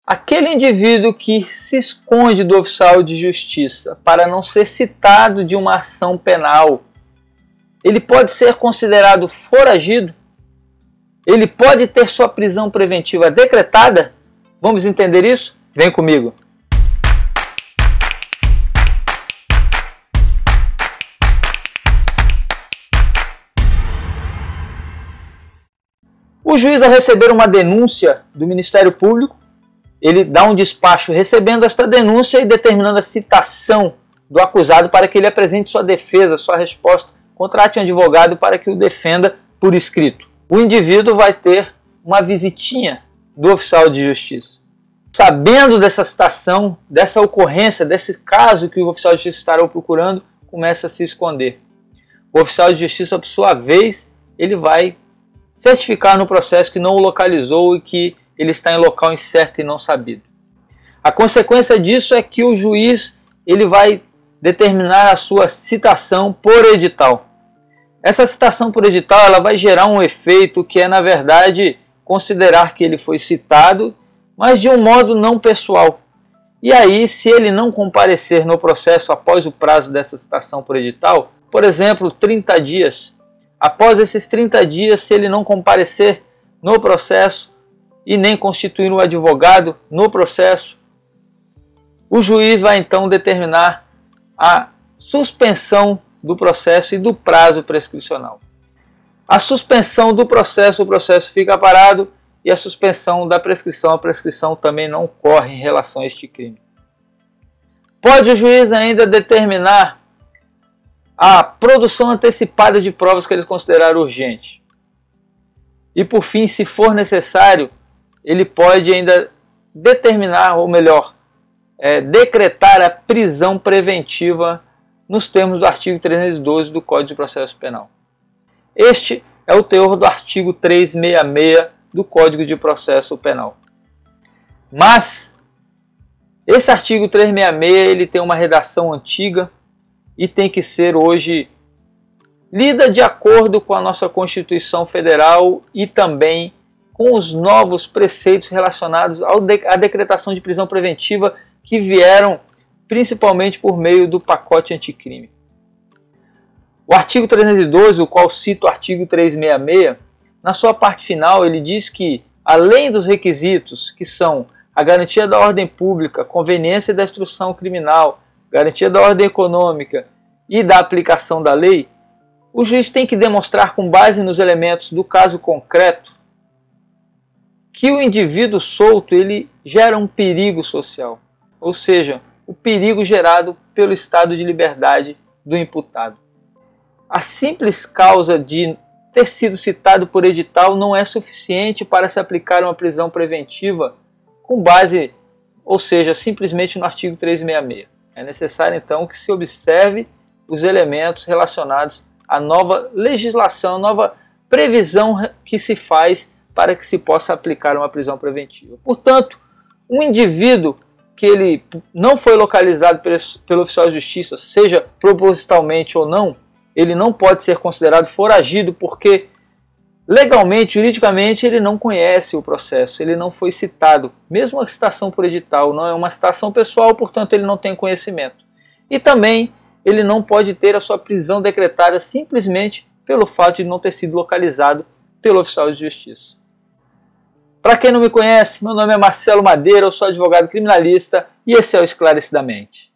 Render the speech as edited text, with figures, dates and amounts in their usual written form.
Aquele indivíduo que se esconde do oficial de justiça para não ser citado de uma ação penal, ele pode ser considerado foragido? Ele pode ter sua prisão preventiva decretada? Vamos entender isso? Vem comigo! O juiz, ao receber uma denúncia do Ministério Público, ele dá um despacho recebendo esta denúncia e determinando a citação do acusado para que ele apresente sua defesa, sua resposta, contrate um advogado para que o defenda por escrito. O indivíduo vai ter uma visitinha do oficial de justiça. Sabendo dessa citação, dessa ocorrência, desse caso que o oficial de justiça estará procurando, começa a se esconder. O oficial de justiça, por sua vez, ele vai certificar no processo que não o localizou e que ele está em local incerto e não sabido. A consequência disso é que o juiz ele vai determinar a sua citação por edital. Essa citação por edital ela vai gerar um efeito que é, na verdade, considerar que ele foi citado, mas de um modo não pessoal. E aí, se ele não comparecer no processo após o prazo dessa citação por edital, por exemplo, 30 dias, após esses 30 dias, se ele não comparecer no processo e nem constituir um advogado no processo, o juiz vai então determinar a suspensão do processo e do prazo prescricional. A suspensão do processo, o processo fica parado, e a suspensão da prescrição, a prescrição também não ocorre em relação a este crime. Pode o juiz ainda determinar a produção antecipada de provas que ele considerar urgente. E por fim, se for necessário, ele pode ainda determinar, ou melhor, decretar a prisão preventiva nos termos do artigo 312 do Código de Processo Penal. Este é o teor do artigo 366 do Código de Processo Penal. Mas esse artigo 366 ele tem uma redação antiga e tem que ser hoje lida de acordo com a nossa Constituição Federal e também com os novos preceitos relacionados à decretação de prisão preventiva que vieram principalmente por meio do pacote anticrime. O artigo 312, o qual cita o artigo 366, na sua parte final ele diz que, além dos requisitos que são a garantia da ordem pública, conveniência da instrução criminal, garantia da ordem econômica e da aplicação da lei, o juiz tem que demonstrar, com base nos elementos do caso concreto, que o indivíduo solto ele gera um perigo social, ou seja, o perigo gerado pelo estado de liberdade do imputado. A simples causa de ter sido citado por edital não é suficiente para se aplicar uma prisão preventiva com base, ou seja, simplesmente no artigo 366. É necessário então que se observe os elementos relacionados à nova legislação, à nova previsão que se faz para que se possa aplicar uma prisão preventiva. Portanto, um indivíduo que ele não foi localizado pelo oficial de justiça, seja propositalmente ou não, ele não pode ser considerado foragido porque legalmente, juridicamente, ele não conhece o processo, ele não foi citado. Mesmo a citação por edital não é uma citação pessoal, portanto ele não tem conhecimento. E também ele não pode ter a sua prisão decretada simplesmente pelo fato de não ter sido localizado pelo oficial de justiça. Para quem não me conhece, meu nome é Marcelo Madeira, eu sou advogado criminalista e esse é o Esclarecidamente.